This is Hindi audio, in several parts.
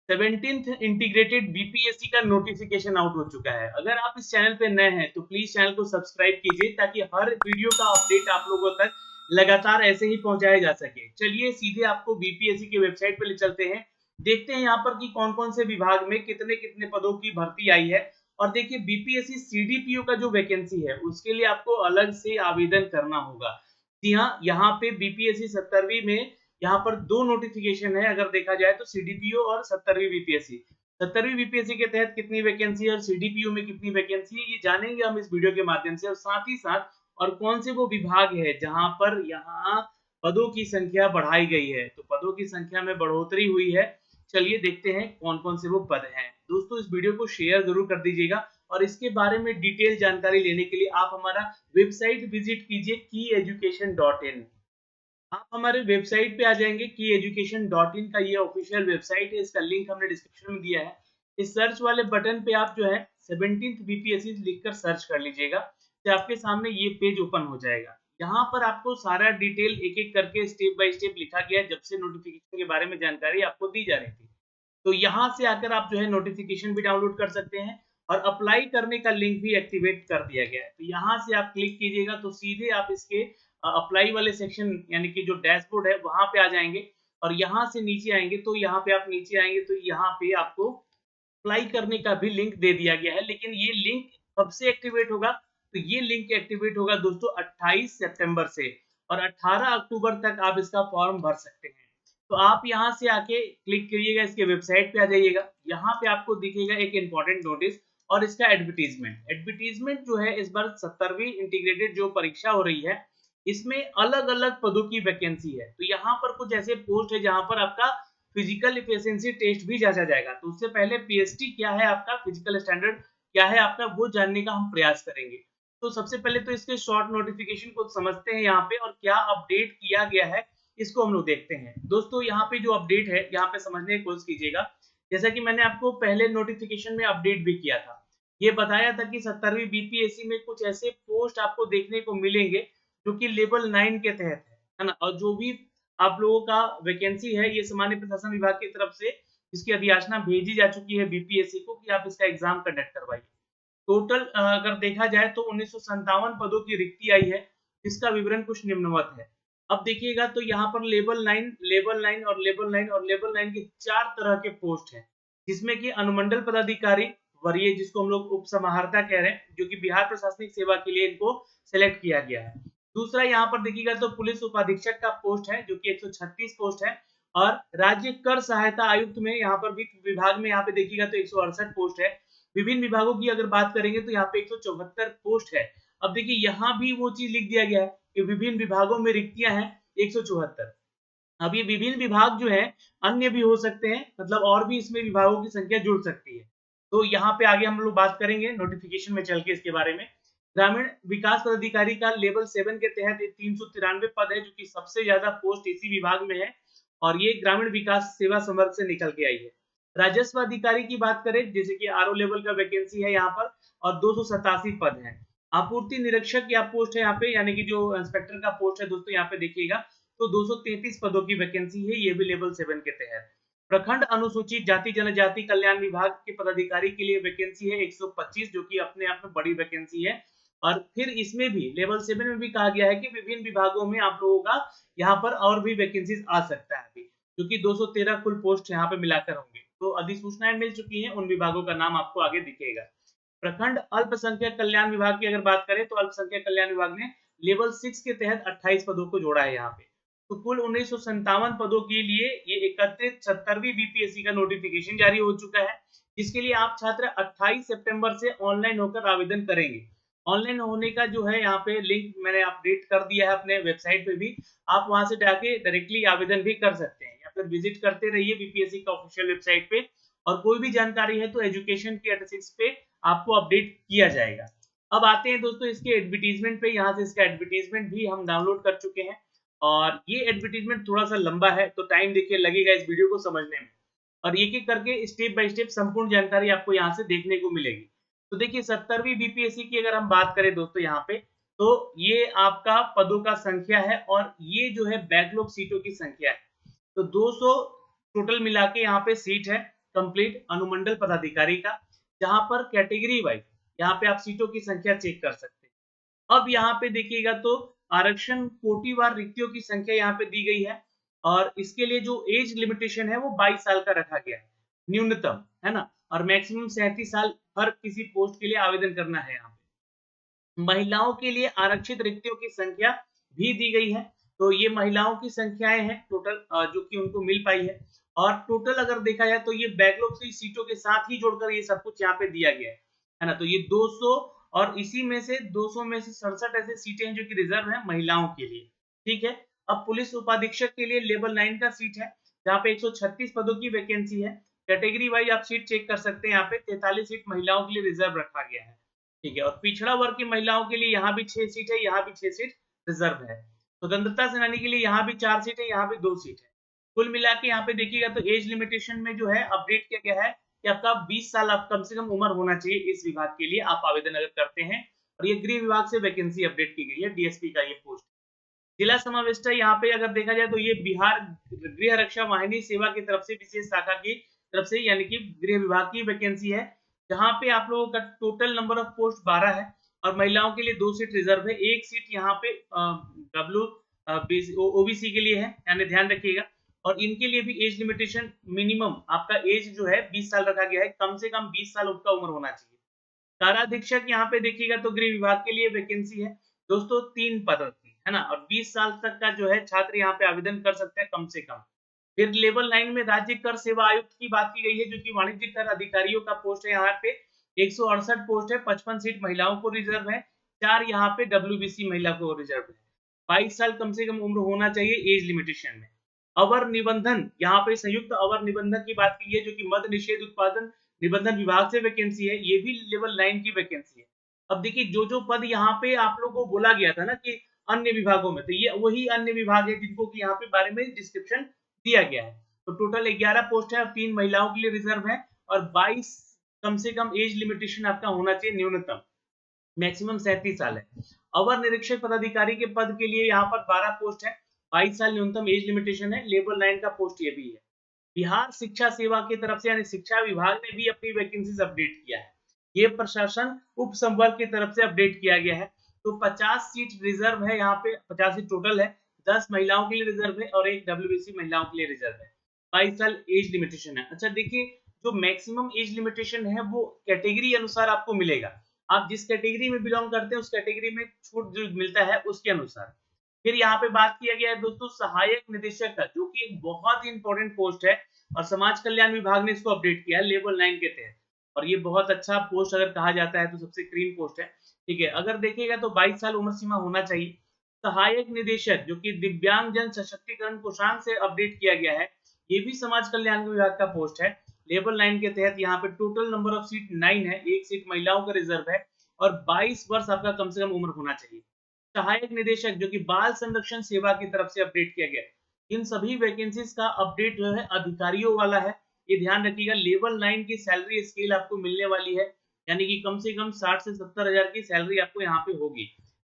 17th इंटीग्रेटेड बीपीएससी का नोटिफिकेशन आउट हो चुका है। अगर आप इस चैनल पे नए हैं तो प्लीज चैनल को सब्सक्राइब कीजिए ताकि हर वीडियो का अपडेट आप लोगों तक लगातार ऐसे ही पहुंचाया जा सके। चलिए सीधे आपको बीपीएससी के वेबसाइट पे ले चलते हैं, देखते हैं यहाँ पर कि कौन कौन से विभाग में कितने कितने पदों की भर्ती आई है। और देखिए बीपीएससी सीडीपीओ का जो वैकेंसी है उसके लिए आपको अलग से आवेदन करना होगा। जी हाँ, यहाँ पे बीपीएससी 17वीं में यहाँ पर दो नोटिफिकेशन है अगर देखा जाए तो, सीडीपीओ और 17वीं बीपीएससी। 17वीं बीपीएससी के तहत कितनी वैकेंसी है और सीडीपीओ में कितनी वैकेंसी है ये जानेंगे हम इस वीडियो के माध्यम से। और साथ ही साथ और कौन से वो विभाग है जहां पर यहाँ पदों की संख्या बढ़ाई गई है, तो पदों की संख्या में बढ़ोतरी हुई है। चलिए देखते हैं कौन कौन से वो पद हैं। दोस्तों इस वीडियो को शेयर जरूर कर दीजिएगा और इसके बारे में डिटेल जानकारी लेने के लिए आप हमारा वेबसाइट विजिट कीजिए kyeducation.in। आप हमारे वेबसाइट पे आ जाएंगे kyeducation.in का ये ऑफिशियल वेबसाइट है, इसका लिंक हमने डिस्क्रिप्शन में दिया है। इस सर्च वाले बटन पे आप जो है 17th बीपीएससी लिखकर सर्च कर लीजिएगा तो आपके सामने ये पेज ओपन हो जाएगा। यहाँ पर आपको सारा डिटेल एक एक करके स्टेप बाय स्टेप लिखा गया है, जब से नोटिफिकेशन के बारे में जानकारी आपको दी जा रही थी। तो यहाँ से आकर आप जो है नोटिफिकेशन भी डाउनलोड कर सकते हैं और अप्लाई करने का लिंक भी एक्टिवेट कर दिया गया है। तो यहाँ से आप क्लिक कीजिएगा तो सीधे आप इसके अप्लाई वाले सेक्शन यानी कि जो डैशबोर्ड है वहां पे आ जाएंगे और यहाँ से नीचे आएंगे तो यहाँ पे आप नीचे आएंगे तो यहाँ पे आपको अप्लाई करने का भी लिंक दे दिया गया है। लेकिन ये लिंक कब से एक्टिवेट होगा, तो ये लिंक एक्टिवेट होगा दोस्तों 28 सितंबर से और 18 अक्टूबर तक आप इसका फॉर्म भर सकते हैं। तो आप यहाँ से आके क्लिक करिएगा, इसके वेबसाइट पे आ जाइएगा। यहाँ पे आपको दिखेगा एक इंपॉर्टेंट नोटिस और इसका एडवर्टीजमेंट। एडवर्टीजमेंट जो है इस बार 17वीं इंटीग्रेटेड जो परीक्षा हो रही है इसमें अलग अलग पदों की वैकेंसी है। तो यहाँ पर कुछ ऐसे पोस्ट है जहां पर आपका फिजिकल एफिशिएंसी टेस्ट भी जांचा जाएगा। तो उससे पहले पीएसटी क्या है आपका, फिजिकल स्टैंडर्ड क्या है आपका, वो जानने का हम प्रयास करेंगे। तो सबसे पहले तो इसके शॉर्ट नोटिफिकेशन को समझते हैं यहाँ पे और क्या अपडेट किया गया है इसको हम लोग देखते हैं। दोस्तों यहाँ पे जो अपडेट है यहाँ पे समझने की कोशिश कीजिएगा। जैसा कि मैंने आपको पहले नोटिफिकेशन में अपडेट भी किया था, ये बताया था कि 17वीं बीपीएससी में कुछ ऐसे पोस्ट आपको देखने को मिलेंगे जो कि लेवल 9 के तहत है ना। और जो भी आप लोगों का वैकेंसी है ये सामान्य प्रशासन विभाग की तरफ से इसकी अधियाचना भेजी जा चुकी है बीपीएससी को कि आप इसका एग्जाम कंडक्ट करवाइए। टोटल अगर देखा जाए तो 1957 पदों की रिक्ति आई है, इसका विवरण कुछ निम्नवत है। अब देखिएगा तो यहाँ पर लेवल 9, लेवल 9 और लेवल 9 और लेवल 9 के 4 तरह के पोस्ट हैं, जिसमें कि अनुमंडल पदाधिकारी वरीय जिसको हम लोग उप समाहर्ता कह रहे हैं, जो कि बिहार प्रशासनिक सेवा के लिए इनको सेलेक्ट किया गया है। दूसरा यहाँ पर देखिएगा तो पुलिस उपाधीक्षक का पोस्ट है जो कि 136 पोस्ट है। और राज्य कर सहायता आयुक्त में यहाँ पर भी विभाग में यहाँ पे देखिएगा तो 168 पोस्ट है। विभिन्न विभागों की अगर बात करेंगे तो यहाँ पे 174 पोस्ट है। अब देखिए यहाँ भी वो चीज लिख दिया गया है कि विभिन्न विभागों में रिक्तियां हैं 174। अब ये विभिन्न विभाग जो है अन्य भी हो सकते हैं, मतलब और भी इसमें विभागों की संख्या जुड़ सकती है। तो यहाँ पे आगे हम लोग बात करेंगे नोटिफिकेशन में चल के इसके बारे में। ग्रामीण विकास पदाधिकारी का लेवल 7 के तहत 393 पद है जो कि सबसे ज्यादा पोस्ट इसी विभाग में है और ये ग्रामीण विकास सेवा संवर्ग से निकल के आई है। राजस्व अधिकारी की बात करें जैसे कि आरओ लेवल का वैकेंसी है यहाँ पर और 287 पद है। आपूर्ति निरीक्षक या पोस्ट है यहाँ पे यानी कि जो इंस्पेक्टर का पोस्ट है दोस्तों यहाँ पे देखिएगा तो 233 पदों की वैकेंसी है, ये भी लेवल 7 के तहत। प्रखंड अनुसूचित जाति जनजाति कल्याण विभाग के पदाधिकारी के लिए वैकेंसी है 125 जो कि अपने आप में बड़ी वैकेंसी है। और फिर इसमें भी लेवल 7 में भी कहा गया है कि विभिन्न विभागों में आप लोगों का यहाँ पर और भी वैकेंसीज आ सकता है अभी, क्योंकि 213 कुल पोस्ट यहाँ पे मिलाकर होंगे। तो अधिसूचनाएं मिल चुकी हैं, उन विभागों का नाम आपको आगे दिखेगा। प्रखंड अल्पसंख्यक कल्याण विभाग की अगर बात करें तो अल्पसंख्यक कल्याण विभाग ने लेवल 6 के तहत 28 पदों को जोड़ा है यहाँ पे। तो कुल 1957 पदों के लिए ये एकत्रित 17वीं बीपीएससी का नोटिफिकेशन जारी हो चुका है, जिसके लिए आप छात्र 28 सितंबर से ऑनलाइन होकर आवेदन करेंगे। ऑनलाइन होने का जो है यहाँ पे लिंक मैंने अपडेट कर दिया है अपने वेबसाइट पे भी, आप वहां से जाके डायरेक्टली आवेदन भी कर सकते हैं या फिर विजिट करते रहिए बीपीएससी का ऑफिशियल वेबसाइट पे। और कोई भी जानकारी है तो एजुकेशन के एटसिक्स पे आपको अपडेट किया जाएगा। अब आते हैं दोस्तों इसके एडवर्टीजमेंट पे। यहाँ से इसका एडवर्टीजमेंट भी हम डाउनलोड कर चुके हैं और ये एडवर्टीजमेंट थोड़ा सा लंबा है तो टाइम देखिए लगेगा इस वीडियो को समझने में और एक एक करके स्टेप बाय स्टेप संपूर्ण जानकारी आपको यहाँ से देखने को मिलेगी। तो देखिए 17वीं बीपीएससी की अगर हम बात करें दोस्तों यहाँ पे तो ये आपका पदों का संख्या है और ये जो है बैकलॉग सीटों की संख्या है। तो 200 टोटल मिला के यहाँ पे सीट है कंप्लीट अनुमंडल पदाधिकारी का, जहां पर कैटेगरी वाइज यहाँ पे आप सीटों की संख्या चेक कर सकते हैं। अब यहाँ पे देखिएगा तो आरक्षण कोटिवार रिक्तियों की संख्या यहाँ पे दी गई है और इसके लिए जो एज लिमिटेशन है वो 22 साल का रखा गया है न्यूनतम, है ना, और मैक्सिमम 37 साल हर किसी पोस्ट के लिए आवेदन करना है। यहाँ पे महिलाओं के लिए आरक्षित रिक्तियों की संख्या भी दी गई है, तो ये महिलाओं की संख्याएं हैं टोटल जो कि उनको मिल पाई है, और टोटल अगर देखा जाए तो ये बैकलॉग से सीटों के साथ ही जोड़कर ये सब कुछ यहाँ पे दिया गया है ना, तो ये 200 और इसी में से 200 में से 67 ऐसे सीटें हैं जो कि रिजर्व है महिलाओं के लिए। ठीक है, अब पुलिस उपाधीक्षक के लिए लेवल 9 का सीट है, जहाँ पे 136 पदों की वैकेंसी है। कैटेगरी वाइज आप सीट चेक कर सकते हैं, यहाँ पे 43 सीट महिलाओं के लिए रिजर्व रखा गया है। ठीक है, और पिछड़ा वर्ग की महिलाओं के लिए यहाँ भी 6 सीट है, यहाँ भी 6 सीट रिजर्व है। स्वतंत्रता सेनानी के लिए यहाँ भी 4 सीट है, यहाँ भी 2 सीट है। कुल मिला के यहाँ पे देखिएगा तो एज लिमिटेशन में जो है अपडेट किया गया है कि आपका 20 साल आप कम से कम उम्र होना चाहिए इस विभाग के लिए आप आवेदन अगर करते हैं, और ये गृह विभाग से वैकेंसी अपडेट की गई है, डीएसपी का ये पोस्ट। जिला समाविष्ट यहाँ पे अगर देखा जाए तो ये बिहार गृह रक्षा वाहिनी सेवा की तरफ से विशेष शाखा की तरफ से यानी कि गृह विभाग की वैकेंसी है, जहाँ पे आप लोगों का टोटल नंबर ऑफ पोस्ट 12 है और महिलाओं के लिए 2 सीट रिजर्व है, 1 सीट यहाँ पे ओबीसी के लिए है, यानी ध्यान रखिएगा। और इनके लिए भी एज लिमिटेशन मिनिमम आपका एज जो है 20 साल रखा गया है, कम से कम 20 साल उनका उम्र होना चाहिए। काराधीक्षक यहाँ पे देखिएगा तो गृह विभाग के लिए वैकेंसी है दोस्तों 3 पद की, है ना, और 20 साल तक का जो है छात्र यहाँ पे आवेदन कर सकते हैं कम से कम। फिर लेवल 9 में राज्य कर सेवा आयुक्त की बात की गई है, जो कि वाणिज्यिक कर अधिकारियों का पोस्ट है। यहाँ पे 168 पोस्ट है, 55 सीट महिलाओं को रिजर्व है, 4 यहाँ पे डब्ल्यूबीसी महिला को रिजर्व है। 22 साल कम से कम उम्र होना चाहिए एज लिमिटेशन में। अवर निबंधन, यहाँ पे संयुक्त अवर निबंधक की बात की है, जो कि मद निषेध उत्पादन निबंधन विभाग से वैकेंसी है, ये भी लेवल 9 की वैकेंसी है। अब देखिए जो पद यहाँ पे आप लोगों को बोला गया था ना कि अन्य विभागों में, तो ये वही अन्य विभाग है जिनको कि यहाँ पे बारे में डिस्क्रिप्शन दिया गया है। तो टोटल 11 पोस्ट है और 3 महिलाओं के लिए रिजर्व है, और 22 कम से कम एज लिमिटेशन आपका होना चाहिए न्यूनतम, मैक्सिमम 37 साल है। अवर निरीक्षक पदाधिकारी के पद के लिए यहाँ पर 12 पोस्ट है, 22 साल न्यूनतम एज लिमिटेशन है, लेवल 9 का पोस्ट ये भी है। बिहार शिक्षा सेवा की तरफ से यानी शिक्षा विभाग ने भी अपनी वैकेंसीज अपडेट किया है, ये प्रशासन उप संवर्ग की तरफ से अपडेट किया गया है। तो 50 सीट रिजर्व है, यहाँ पे 50 सीट टोटल है, 10 महिलाओं के लिए रिजर्व है और 1 डब्ल्यूबीसी महिलाओं के लिए रिजर्व है। 22 साल एज लिमिटेशन है। अच्छा देखिए, जो मैक्सिमम एज लिमिटेशन है वो कैटेगरी अनुसार आपको मिलेगा, आप जिस कैटेगरी में बिलोंग करते हैं उस कैटेगरी में छूट जो मिलता है उसके अनुसार। फिर यहाँ पे बात किया गया है दोस्तों सहायक निदेशक का, जो कि एक बहुत ही इंपॉर्टेंट पोस्ट है और समाज कल्याण विभाग ने इसको अपडेट किया है लेवल 9 के तहत, और ये बहुत अच्छा पोस्ट अगर कहा जाता है तो सबसे क्रीम पोस्ट है। ठीक है, अगर देखिएगा तो 22 साल उम्र सीमा होना चाहिए। सहायक निदेशक जो कि दिव्यांग जन सशक्तिकरण कोषांग से अपडेट किया गया है, ये भी समाज कल्याण विभाग का पोस्ट है, लेवल 9 के तहत। यहाँ पे टोटल नंबर ऑफ सीट 9 है, 1 सीट महिलाओं का रिजर्व है और 22 वर्ष आपका कम से कम उम्र होना चाहिए। सहायक निदेशक जो कि बाल संरक्षण सेवा की तरफ से अपडेट किया गया है, इन सभी वैकेंसीज का अपडेट जो है अधिकारियों वाला है, ये ध्यान रखिएगा। लेवल 9 की सैलरी स्केल आपको मिलने वाली है, यानी कि कम से कम 60 से 70 हजार की सैलरी आपको यहाँ पे होगी।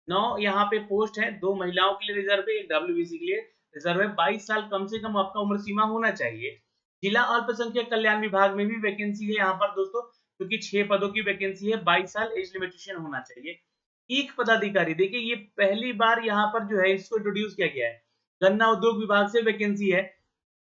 9 यहाँ पे पोस्ट है, 2 महिलाओं के लिए रिजर्व है, 1 डब्ल्यूबीसी के लिए रिजर्व है। 22 साल कम से कम आपका उम्र सीमा होना चाहिए। जिला अल्पसंख्यक कल्याण विभाग में भी वैकेंसी है यहाँ पर दोस्तों, क्योंकि 6 पदों की वैकेंसी है, 22 साल एज लिमिटेशन होना चाहिए। ईख पदाधिकारी, देखिए ये पहली बार यहाँ पर जो है इसको इंट्रोड्यूस किया गया है, गन्ना उद्योग विभाग से वैकेंसी है,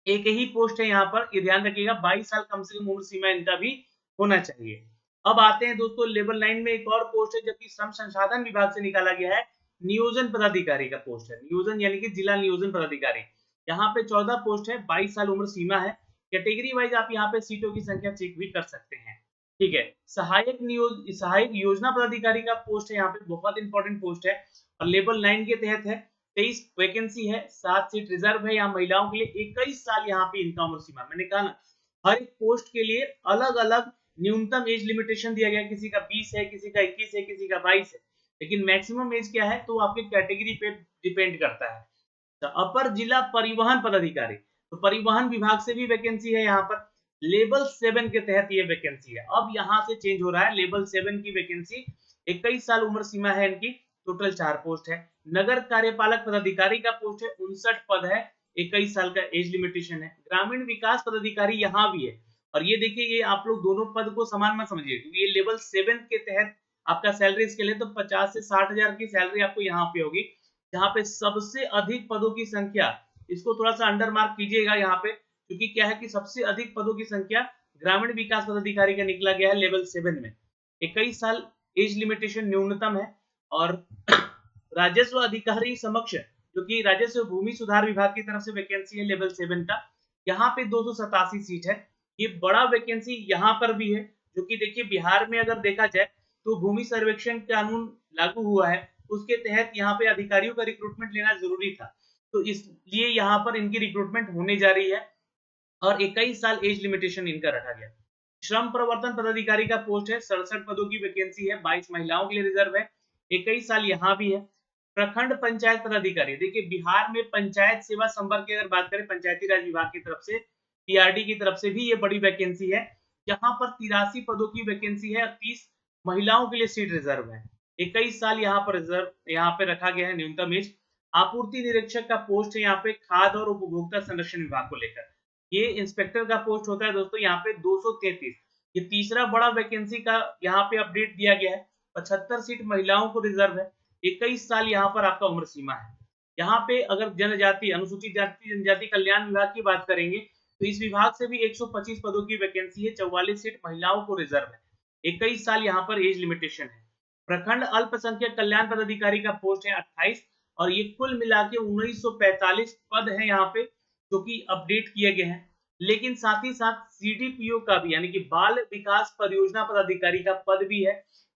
एक ही पोस्ट है यहाँ पर, ये ध्यान रखिएगा। 22 साल कम से कम उम्र सीमा इनका भी होना चाहिए। अब आते हैं दोस्तों लेवल 9 में एक और पोस्ट है जो कि श्रम संसाधन विभाग से निकाला गया है, नियोजन पदाधिकारी का पोस्ट है, नियोजन यानी कि जिला नियोजन पदाधिकारी। यहाँ पे 14 पोस्ट है, 22 साल उम्र सीमा है। कैटेगरी वाइज आप यहाँ पे सीटों की संख्या चेक भी कर सकते हैं। ठीक है, सहायक योजना पदाधिकारी का पोस्ट है, यहाँ पे बहुत इंपॉर्टेंट पोस्ट है और लेवल 9 के तहत है। 23 वैकेंसी है, 7 सीट रिजर्व है यहाँ महिलाओं के लिए, 21 साल यहाँ पे इनका उम्र सीमा। मैंने कहा ना हर एक पोस्ट के लिए अलग अलग न्यूनतम एज लिमिटेशन दिया गया, किसी का 20 है, किसी का 21 है, किसी का 22 है, लेकिन मैक्सिमम एज क्या है तो आपके कैटेगरी पे डिपेंड करता है। तो अपर जिला परिवहन पदाधिकारी, तो परिवहन विभाग से भी वैकेंसी है यहाँ पर, लेवल 7 के तहत ये वैकेंसी है। अब यहाँ से चेंज हो रहा है, लेवल 7 की वैकेंसी 21 साल उम्र सीमा है इनकी, टोटल 4 पोस्ट है। नगर कार्यपालक पदाधिकारी का पोस्ट है, 59 पद है, 21 साल का एज लिमिटेशन है। ग्रामीण विकास पदाधिकारी यहाँ भी है और ये देखिए, ये आप लोग दोनों पद को समान मत समझिए, क्योंकि ये लेवल 7 के तहत आपका सैलरी स्केल है, तो 50 से 60,000 की सैलरी आपको यहाँ पे होगी, जहाँ पे सबसे अधिक पदों की संख्या, इसको थोड़ा सा अंडर मार्क कीजिएगा यहाँ पे, क्योंकि क्या है कि सबसे अधिक पदों की संख्या ग्रामीण विकास पदाधिकारी का निकला गया है लेवल 7 में। 21 साल एज लिमिटेशन न्यूनतम है, और राजस्व अधिकारी समक्ष, जो कि राजस्व भूमि सुधार विभाग की तरफ से वैकेंसी है लेवल 7 का, यहाँ पे 287 सीट है। ये बड़ा वैकेंसी यहाँ पर भी है, जो कि देखिए बिहार में अगर देखा जाए तो भूमि सर्वेक्षण कानून लागू हुआ है, उसके तहत यहाँ पे अधिकारियों का रिक्रूटमेंट लेना जरूरी था, तो इसलिए यहाँ पर इनकी रिक्रूटमेंट होने जा रही है, और 21 साल एज लिमिटेशन इनका रखा गया। श्रम प्रवर्तन पदाधिकारी का पोस्ट है, 67 पदों की वैकेंसी है, 22 महिलाओं के लिए रिजर्व है, 21 साल यहाँ भी है। प्रखंड पंचायत पदाधिकारी, देखिए बिहार में पंचायत सेवा संवर्ग की अगर बात करें, पंचायती राज विभाग की तरफ से, पीआरडी की तरफ से भी ये बड़ी वैकेंसी है, जहां पर 83 पदों की वैकेंसी है, 30 महिलाओं के लिए सीट रिजर्व है। 21 साल यहाँ पर रिजर्व, यहाँ पे रखा गया है न्यूनतम एज। आपूर्ति निरीक्षक का पोस्ट है यहाँ पे, खाद्य और उपभोक्ता संरक्षण विभाग को लेकर। ये इंस्पेक्टर का पोस्ट होता है दोस्तों यहाँ पे 233। ये तीसरा बड़ा वैकेंसी का यहाँ पे अपडेट दिया गया है। 75 सीट महिलाओं को रिजर्व है। 21 साल यहाँ पर आपका उम्र सीमा है। यहाँ पे अगर जनजाति, अनुसूचित जाति जनजाति कल्याण विभाग की बात करेंगे, तो इस विभाग से भी 125 पदों की वैकेंसी है, 44 सीट महिलाओं को रिजर्व है। 21 साल यहाँ पर एज लिमिटेशन है। प्रखंड अल्पसंख्यक कल्याण पदाधिकारी का पोस्ट है 28, और ये कुल मिला के 1945 पद है यहाँ पे, जो कि अपडेट किए गए हैं। लेकिन साथ ही साथ सीडीपीओ का भी, यानी कि बाल विकास परियोजना पदाधिकारी का पद भी है,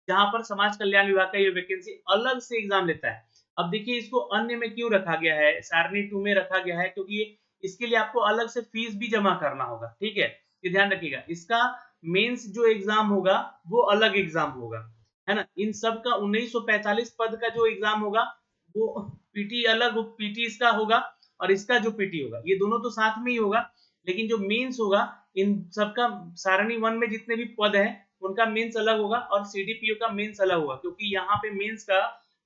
जहां पर समाज कल्याण विभाग का ये वैकेंसी अलग से एग्जाम लेता है। अब देखिए इसको अन्य में क्यों रखा गया है, सारणी 2 में रखा गया है, क्योंकि इसके लिए आपको अलग से फीस भी जमा करना होगा, ठीक है, ये ध्यान रखिएगा। इसका मेंस जो एग्जाम होगा वो अलग एग्जाम होगा, है ना। इन सब का 1945 पद का जो एग्जाम होगा वो पीटी अलग, पीटी इसका होगा, और इसका जो पीटी होगा, ये दोनों तो साथ में ही होगा, लेकिन जो मेंस होगा इन सबका, सारणी 1 में जितने भी पद हैं उनका मेंस अलग होगा, और सीडीपीओ का मेंस अलग होगा, क्योंकि यहाँ पे मेंस का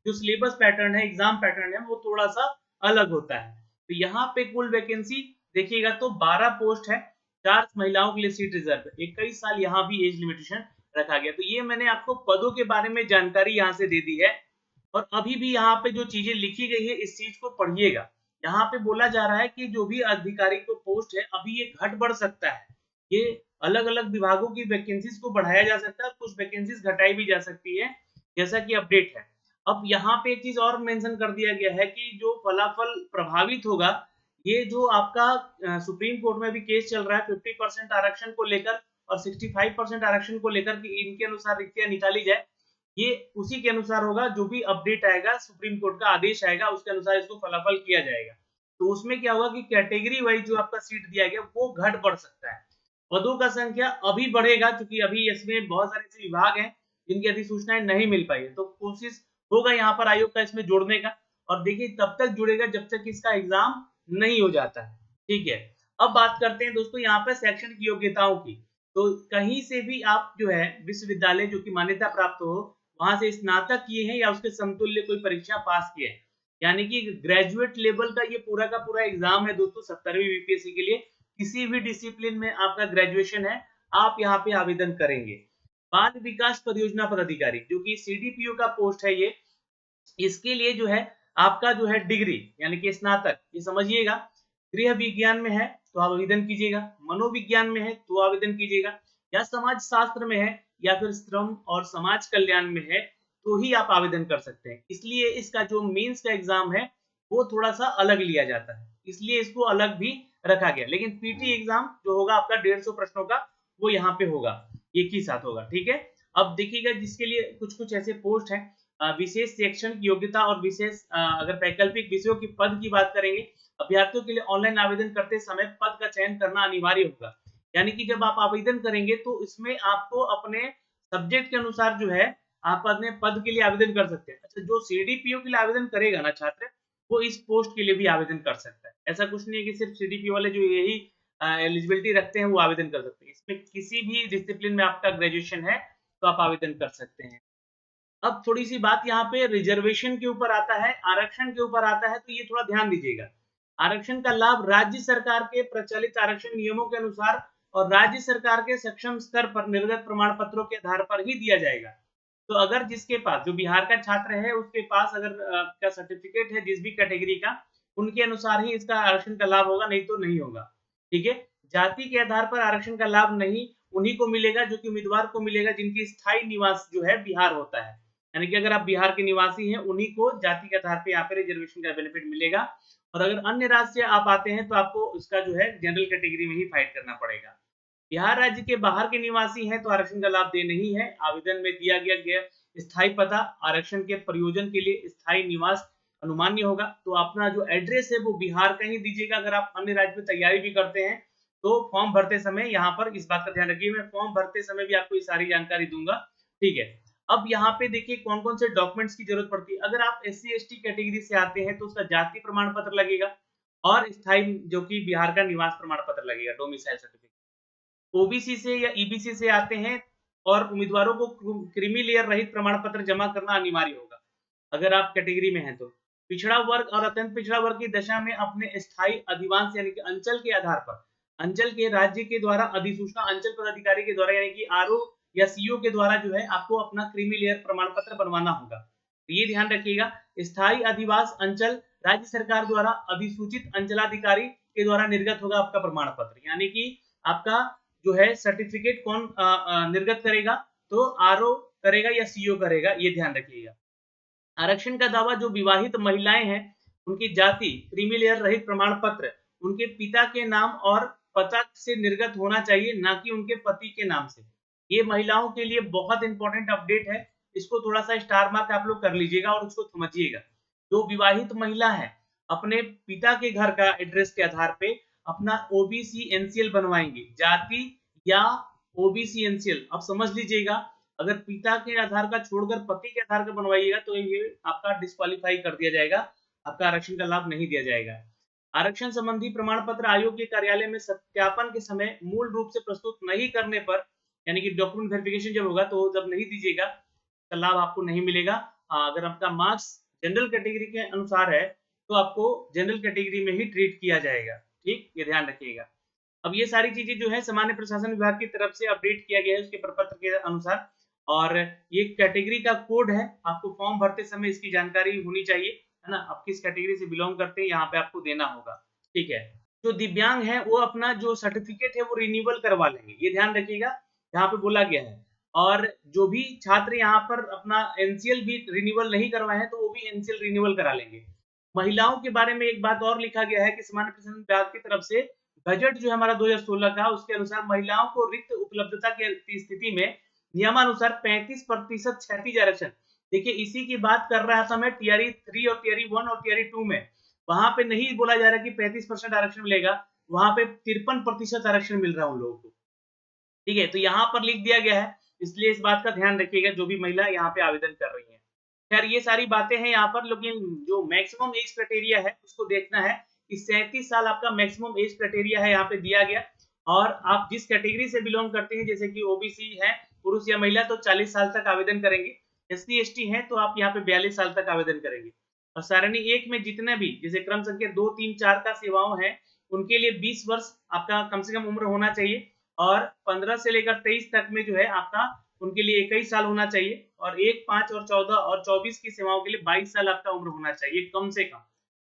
जो सिलेबस पैटर्न है, एग्जाम पैटर्न है, वो थोड़ा सा अलग होता है। तो यहाँ पे कुल वैकेंसी देखिएगा तो 12 पोस्ट है, 4 महिलाओं के लिए सीट रिजर्व है। 21 साल यहाँ भी एज लिमिटेशन रखा गया। तो ये मैंने आपको पदों के बारे में जानकारी यहाँ से दे दी है, और अभी भी यहाँ पे जो चीजें लिखी गई है इस चीज को पढ़िएगा। यहाँ पे बोला जा रहा है कि जो भी अधिकारी को पोस्ट है अभी ये घट बढ़ सकता है, ये अलग अलग विभागों की वैकेंसीज को बढ़ाया जा सकता है, कुछ वैकेंसीज घटाई भी जा सकती है, जैसा कि अपडेट है। अब यहाँ पे एक चीज और मेंशन कर दिया गया है कि जो फलाफल प्रभावित होगा, ये जो आपका सुप्रीम कोर्ट में भी केस चल रहा है 50% आरक्षण को लेकर और 65% आरक्षण को लेकर कि इनके अनुसार रिक्तियां निकाली जाए, ये उसी के अनुसार होगा। जो भी अपडेट आएगा, सुप्रीम कोर्ट का आदेश आएगा, उसके अनुसार इसको फलाफल किया जाएगा। तो उसमें क्या होगा कि कैटेगरी वाइज जो आपका सीट दिया गया वो घट बढ़ सकता है। पदों का संख्या अभी बढ़ेगा, क्योंकि अभी इसमें बहुत सारे ऐसे विभाग हैं जिनकी अधिसूचनाएं नहीं मिल पाई है, तो कोशिश होगा यहाँ पर आयोग का इसमें जोड़ने का, और देखिए तब तक जुड़ेगा जब तक इसका एग्जाम नहीं हो जाता है, ठीक है। अब बात करते हैं दोस्तों यहाँ पर शैक्षणिक योग्यताओं की। तो कहीं से भी आप जो है विश्वविद्यालय जो कि मान्यता प्राप्त हो, वहां से स्नातक किए हैं या उसके समतुल्य कोई परीक्षा पास किए हैं, यानी कि ग्रेजुएट लेवल का ये पूरा का पूरा एग्जाम है दोस्तों 70वीं बीपीएससी के लिए। किसी भी डिसिप्लिन में आपका ग्रेजुएशन है, आप यहाँ पे आवेदन करेंगे। बाल विकास परियोजना पदाधिकारी जो कि सीडीपीओ का पोस्ट है, ये इसके लिए जो है आपका जो है डिग्री यानी कि स्नातक, ये समझिएगा। गृह विज्ञान में है तो आवेदन कीजिएगा, मनोविज्ञान में है तो आवेदन कीजिएगा, या समाज शास्त्र में है या फिर श्रम और समाज कल्याण में है तो ही आप आवेदन कर सकते हैं। इसलिए इसका जो मेंस का एग्जाम है वो थोड़ा सा अलग लिया जाता है, इसलिए इसको अलग भी रखा गया। लेकिन पीटी एग्जाम जो होगा आपका 150 प्रश्नों का, वो यहाँ पे होगा, एक ही साथ होगा, ठीक है। अब देखिएगा जिसके लिए कुछ कुछ ऐसे पोस्ट है, विशेष शैक्षणिक योग्यता और विशेष अगर वैकल्पिक विषयों की पद की बात करेंगे, अभ्यर्थियों के लिए ऑनलाइन आवेदन करते समय पद का चयन करना अनिवार्य होगा। यानी कि जब आप आवेदन करेंगे तो इसमें आपको अपने सब्जेक्ट के अनुसार जो है आप अपने पद के लिए आवेदन कर सकते हैं। अच्छा, जो सीडीपीओ के लिए आवेदन करेगा ना छात्र, वो इस पोस्ट के लिए भी आवेदन कर सकता है। ऐसा कुछ नहीं है कि सिर्फ सीडीपीओ वाले जो यही एलिजिबिलिटी रखते हैं वो आवेदन कर सकते हैं। इसमें किसी भी डिसिप्लिन में आपका ग्रेजुएशन है तो आप आवेदन कर सकते हैं। अब थोड़ी सी बात यहाँ पे रिजर्वेशन के ऊपर आता है, आरक्षण के ऊपर आता है, तो ये थोड़ा ध्यान दीजिएगा। आरक्षण का लाभ राज्य सरकार के प्रचलित आरक्षण नियमों के अनुसार और राज्य सरकार के सक्षम स्तर पर निर्गत प्रमाण पत्रों के आधार पर ही दिया जाएगा। तो अगर जिसके पास, जो बिहार का छात्र है उसके पास अगर का सर्टिफिकेट है जिस भी कैटेगरी का, उनके अनुसार ही इसका आरक्षण का लाभ होगा, नहीं तो नहीं होगा। ठीक है, जाति के आधार पर आरक्षण का लाभ नहीं उन्हीं को मिलेगा, जो कि उम्मीदवार को मिलेगा जिनकी स्थायी निवास जो है बिहार होता है। यानी कि अगर आप बिहार के निवासी हैं, उन्हीं को जाति के आधार पे यहाँ पे रिजर्वेशन का बेनिफिट मिलेगा। और अगर अन्य राज्य से आप आते हैं तो आपको उसका जो है जनरल कैटेगरी में ही फाइट करना पड़ेगा। बिहार राज्य के बाहर के निवासी हैं तो आरक्षण का लाभ दे नहीं है। आवेदन में दिया गया स्थायी पता आरक्षण के प्रयोजन के लिए स्थायी निवास अनुमान्य होगा। तो अपना जो एड्रेस है वो बिहार का ही दीजिएगा। अगर आप अन्य राज्य में तैयारी भी करते हैं तो फॉर्म भरते समय यहाँ पर इस बात का ध्यान रखिए, मैं फॉर्म भरते समय भी आपको ये सारी जानकारी दूंगा। ठीक है, अब यहाँ पे देखिए कौन कौन से डॉक्यूमेंट्स की जरूरत पड़ती है। अगर आप SC ST कैटेगरी से आते हैं तो उसका जाति प्रमाण पत्र लगेगा और स्थायी जो कि बिहार का निवास प्रमाण पत्र लगेगा, डोमिसाइल सर्टिफिकेट। ओबीसी से या ईबीसी से आते हैं और उम्मीदवारों को क्रीमी लेयर रहित प्रमाण पत्र जमा करना अनिवार्य होगा अगर आप कैटेगरी में हैं तो। पिछड़ा वर्ग और अत्यंत पिछड़ा वर्ग की दशा में अपने स्थायी अधिवांश यानी कि अंचल के आधार पर, अंचल के राज्य के द्वारा अधिसूचना अंचल पदाधिकारी के द्वारा यानी कि आरओ या सीओ के द्वारा जो है आपको अपना क्रीमी लेयर प्रमाण पत्र बनवाना होगा। तो ये ध्यान रखिएगा, स्थायी अधिवास अंचल राज्य सरकार द्वारा अधिसूचित अंचलाधिकारी के द्वारा निर्गत होगा आपका प्रमाण पत्र। यानी कि आपका जो है सर्टिफिकेट कौन निर्गत करेगा, तो आरओ करेगा या सीओ करेगा, ये ध्यान रखिएगा। आरक्षण का दावा जो विवाहित महिलाएं हैं उनकी जाति क्रीमी लेयर रहित प्रमाण पत्र उनके पिता के नाम और पता से निर्गत होना चाहिए, ना कि उनके पति के नाम से। ये महिलाओं के लिए बहुत इंपॉर्टेंट अपडेट है, इसको थोड़ा सा स्टार मार्क आप लोग कर लीजिएगा और उसको समझिएगा। जो विवाहित महिला है अपने पिता के घर का एड्रेस के आधार पे अपना ओबीसी एनसीएल बनवाएंगे, जाति या ओबीसी एनसीएल। अब समझ लीजिएगा, अगर पिता के आधार का छोड़कर पति के आधार का बनवाइएगा तो ये आपका डिस्क्वालीफाई कर दिया जाएगा, आपका आरक्षण का लाभ नहीं दिया जाएगा। आरक्षण संबंधी प्रमाण पत्र आयोग के कार्यालय में सत्यापन के समय मूल रूप से प्रस्तुत नहीं करने पर, यानी कि डॉक्यूमेंट वेरिफिकेशन जब होगा तो जब नहीं दीजिएगा तो लाभ आपको नहीं मिलेगा। अगर आपका मार्क्स जनरल कैटेगरी के अनुसार है तो आपको जनरल कैटेगरी में ही ट्रीट किया जाएगा। ठीक, ये ध्यान रखिएगा। अब ये सारी चीजें जो है सामान्य प्रशासन विभाग की तरफ से अपडेट किया गया है उसके प्रपत्र के अनुसार, और ये कैटेगरी का कोड है, आपको फॉर्म भरते समय इसकी जानकारी होनी चाहिए, है ना। आप किस कैटेगरी से बिलोंग करते हैं यहाँ पे आपको देना होगा। ठीक है, जो दिव्यांग है वो अपना जो सर्टिफिकेट है वो रिन्यूअल करवा लेंगे, ये ध्यान रखिएगा, यहाँ पे बोला गया है। और जो भी छात्र यहाँ पर अपना एनसीएल भी रिन्यूअल नहीं करवाए हैं तो वो भी एनसीएल रिन्यूअल करा लेंगे। महिलाओं के बारे में एक बात और लिखा गया है कि सामान्य प्रशासन विभाग की तरफ से बजट जो है हमारा 2016 का, उसके अनुसार महिलाओं को रिक्त उपलब्धता की स्थिति में नियमानुसार 35% क्षैतिज आरक्षण। देखिए इसी की बात कर रहा था मैं टीआरई 3 और टीआरई 1 और टीआरई 2 में। वहां पे नहीं बोला जा रहा कि 35% आरक्षण मिलेगा, वहां पे 53% आरक्षण मिल रहा है उन लोगों को। ठीक है, तो यहाँ पर लिख दिया गया है, इसलिए इस बात का ध्यान रखिएगा जो भी महिला यहाँ पे आवेदन कर रही है। खैर ये सारी बातें हैं यहाँ पर, लेकिन जो मैक्सिमम एज क्राइटेरिया है उसको देखना है कि 37 साल आपका मैक्सिमम एज क्राइटेरिया है यहाँ पे दिया गया। और आप जिस कैटेगरी से बिलोंग करते हैं, जैसे कि ओबीसी है पुरुष या महिला, तो 40 साल तक आवेदन करेंगे। एससी एसटी है तो आप यहाँ पे 42 साल तक आवेदन करेंगे। और सारणी 1 में जितने भी जैसे क्रम संख्या 2, 3, 4 का सेवाओं है उनके लिए 20 वर्ष आपका कम से कम उम्र होना चाहिए, और 15 से लेकर 23 तक में जो है आपका उनके लिए 21 साल होना चाहिए, और 1, 5 और 14 और 24 की सेवाओं के लिए 22 साल आपका उम्र होना चाहिए कम से कम।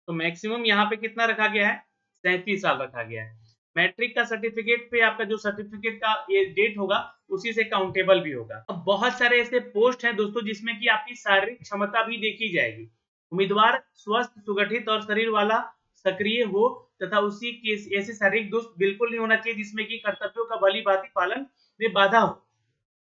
तो मैक्सिमम यहाँ पे कितना रखा गया है, 37 साल रखा गया है। मैट्रिक का सर्टिफिकेट पे आपका जो सर्टिफिकेट का ये डेट होगा उसी से काउंटेबल भी होगा। अब बहुत सारे ऐसे पोस्ट हैं दोस्तों जिसमें कि आपकी शारीरिक क्षमता भी देखी जाएगी। उम्मीदवार स्वस्थ, सुगठित और शरीर वाला सक्रिय हो तथा उसी के ऐसे शारीरिक दोष बिल्कुल नहीं होना चाहिए जिसमें कि कर्तव्यों का भली भांति पालन में बाधा हो।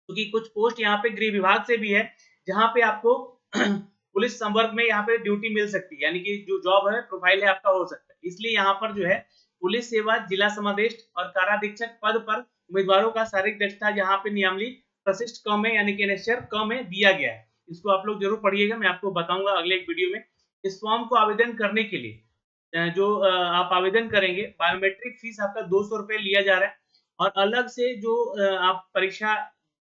क्योंकि कुछ पोस्ट यहाँ पे गृह विभाग से भी है जहाँ पे आपको पुलिस संवर्ग में यहाँ पे ड्यूटी मिल सकती है, यानी कि जो जॉब है प्रोफाइल है आपका हो सकता है। इसलिए यहाँ पर जो है पुलिस सेवा जिला समादेष्ट और काराधीक्षक पद पर उम्मीदवारों का शारीरिक दक्षता यहाँ पे नियमावली प्रशिष्ट क में यानी कि नेचर क में दिया गया है। इसको आप लोग जरूर पढ़िएगा, मैं आपको बताऊंगा अगले एक वीडियो में। इस फॉर्म को आवेदन करने के लिए जो आप आवेदन करेंगे, बायोमेट्रिक फीस आपका 200 रुपए लिया जा रहा है, और अलग से जो आप परीक्षा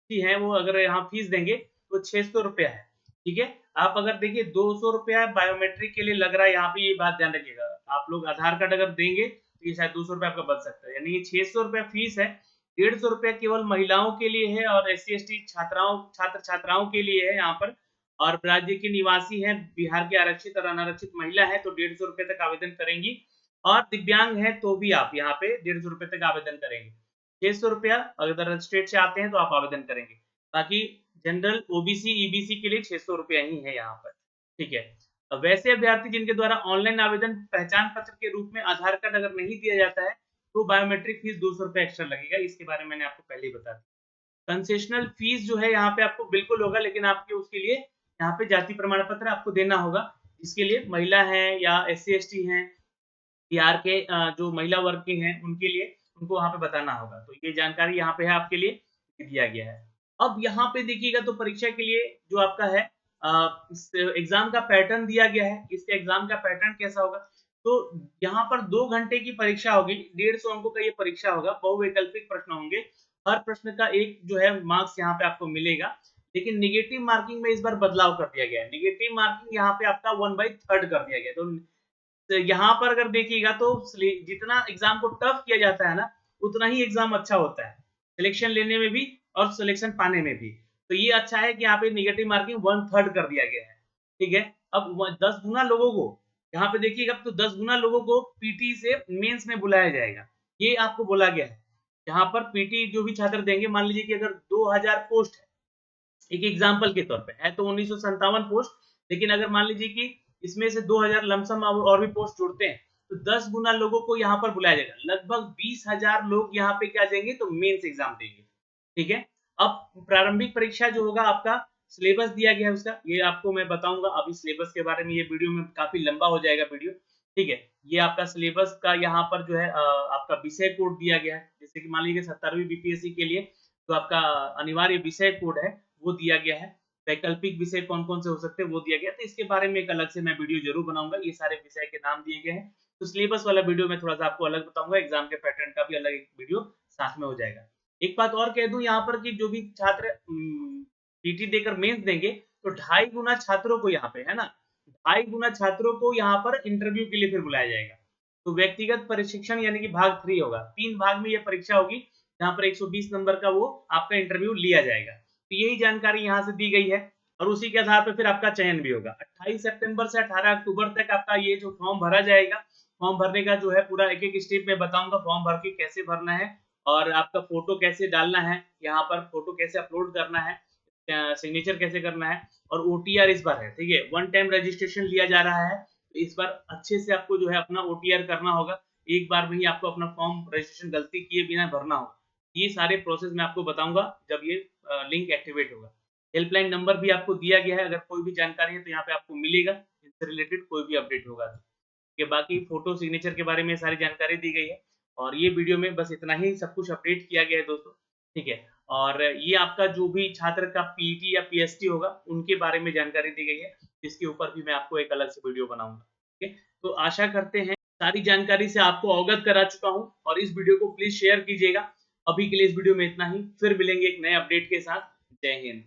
है वो अगर यहाँ फीस देंगे तो 600 रुपया है। ठीक है, आप अगर देखिए 200 रुपया बायोमेट्रिक के लिए लग रहा है, यहाँ पे ये बात ध्यान रखिएगा। आप लोग आधार कार्ड अगर देंगे तो ये शायद 200 रुपया आपका बच सकता है, यानी ये 600 रुपया फीस है। ₹150 केवल महिलाओं के लिए है और SC/ST छात्र छात्राओं के लिए है यहाँ पर। और राज्य के निवासी हैं, बिहार के आरक्षित और अनारक्षित महिला है तो ₹150 तक आवेदन करेंगी। और दिव्यांग है तो भी आप यहाँ पे ₹150 तक आवेदन करेंगे। ₹600 अगर स्टेट से आते हैं तो आप आवेदन करेंगे। बाकी जनरल, ओबीसी, ईबीसी के लिए ₹600 ही है यहाँ पर। ठीक है। वैसे अभ्यर्थी जिनके द्वारा ऑनलाइन आवेदन पहचान पत्र के रूप में आधार कार्ड अगर नहीं दिया जाता है तो बायोमेट्रिक फीस ₹200 एक्स्ट्रा लगेगा। इसके बारे में मैंने आपको पहले ही बता दिया। कंसेशनल फीस जो है यहाँ पे आपको बिल्कुल होगा, लेकिन आपके उसके लिए यहाँ पे जाति प्रमाण पत्र आपको देना होगा। इसके लिए महिला है या SC/ST हैं, बिहार के जो महिला वर्ग के हैं उनके लिए उनको वहाँ पे बताना होगा। तो ये जानकारी यहाँ पे है आपके लिए दिया गया है। अब यहाँ पे देखिएगा तो परीक्षा के लिए जो आपका है इस एग्जाम का पैटर्न दिया गया है। इस एग्जाम का पैटर्न कैसा होगा? तो यहाँ पर 2 घंटे की परीक्षा होगी, 150 अंकों का ये परीक्षा होगा, बहुवैकल्पिक प्रश्न होंगे। हर प्रश्न का एक जो है मार्क्स यहाँ पे आपको मिलेगा। लेकिन नेगेटिव मार्किंग में इस बार बदलाव कर दिया गया है। नेगेटिव मार्किंग यहाँ पे आपका 1/3 कर दिया गया है। तो यहाँ पर अगर देखिएगा तो जितना एग्जाम को टफ किया जाता है ना, उतना ही एग्जाम अच्छा होता है, सिलेक्शन लेने में भी और सिलेक्शन पाने में भी। तो ये अच्छा है कि यहाँ पे नेगेटिव मार्किंग 1/3 कर दिया गया है। ठीक है। अब 10 गुना लोगों को यहाँ पे देखिएगा तो 10 गुना लोगों को पीटी से मेंस में बुलाया जाएगा, ये आपको बोला गया है। यहाँ पर पीटी जो भी छात्र देंगे, मान लीजिए कि अगर 2000 पोस्ट है, एक एग्जाम्पल के तौर पे है तो 1957 पोस्ट, लेकिन अगर मान लीजिए कि इसमें से 2000 लमसम और भी पोस्ट जुड़ते हैं तो 10 गुना लोगों को यहाँ पर बुलाया जाएगा। लगभग 20,000 लोग यहाँ पे क्या देंगे तो मेंस एग्जाम देंगे। ठीक है। अब प्रारंभिक परीक्षा जो होगा आपका सिलेबस दिया गया है उसका, ये आपको मैं बताऊंगा। अभी सिलेबस के बारे में ये वीडियो में काफी लंबा हो जाएगा वीडियो। ठीक है। ये आपका सिलेबस का यहाँ पर जो है आपका विषय कोड दिया गया है। जैसे कि मान लीजिए 17वीं बीपीएससी के लिए तो आपका अनिवार्य विषय कोड है वो दिया गया है। वैकल्पिक विषय कौन-कौन से हो सकते हैं वो दिया गया है। तो इसके बारे में एक अलग से मैं वीडियो जरूर बनाऊंगा। ये सारे विषय के नाम दिए गए हैं। तो सिलेबस वाला वीडियो में थोड़ा सा आपको अलग बताऊंगा, एग्जाम के पैटर्न का भी अलग एक वीडियो साथ में हो जाएगा। एक बात और कह दूं यहाँ पर कि जो भी छात्र पीटी देकर मेंस देंगे तो 2.5 गुना छात्रों को यहाँ पे है ना, 2.5 गुना छात्रों को यहाँ पर इंटरव्यू के लिए फिर बुलाया जाएगा। तो व्यक्तिगत प्रशिक्षण यानी कि भाग 3 होगा। 3 भाग में ये परीक्षा होगी जहाँ पर 120 नंबर का वो आपका इंटरव्यू लिया जाएगा। तो यही जानकारी यहाँ से दी गई है और उसी के आधार पर फिर आपका चयन भी होगा। 28 सितंबर से 18 अक्टूबर तक आपका ये जो फॉर्म भरा जाएगा, फॉर्म भरने का जो है पूरा एक-एक स्टेप में बताऊंगा, फॉर्म भर के कैसे भरना है और आपका फोटो कैसे डालना है, यहाँ पर फोटो कैसे अपलोड करना है, सिग्नेचर कैसे करना है और OTR इस बार है। ठीक है। 1 टाइम रजिस्ट्रेशन लिया जा रहा है। तो इस बार अच्छे से आपको जो है अपना OTR करना होगा। एक बार में ही आपको अपना फॉर्म रजिस्ट्रेशन गलती किए बिना भरना होगा। ये सारे प्रोसेस मैं आपको बताऊंगा जब ये लिंक एक्टिवेट होगा। हेल्पलाइन नंबर भी आपको दिया गया है, अगर कोई भी जानकारी है तो यहाँ पे आपको मिलेगा, इससे रिलेटेड कोई भी अपडेट होगा तो। के बाकी फोटो सिग्नेचर के बारे में सारी जानकारी दी गई है और ये वीडियो में बस इतना ही सब कुछ अपडेट किया गया है दोस्तों। ठीक है। और ये आपका जो भी छात्र का पीटी या पीएसटी होगा उनके बारे में जानकारी दी गई है, जिसके ऊपर भी मैं आपको एक अलग से वीडियो बनाऊंगा। ठीक है। तो आशा करते हैं सारी जानकारी से आपको अवगत करा चुका हूँ और इस वीडियो को प्लीज शेयर कीजिएगा। अभी के लिए इस वीडियो में इतना ही, फिर मिलेंगे एक नए अपडेट के साथ। जय हिंद।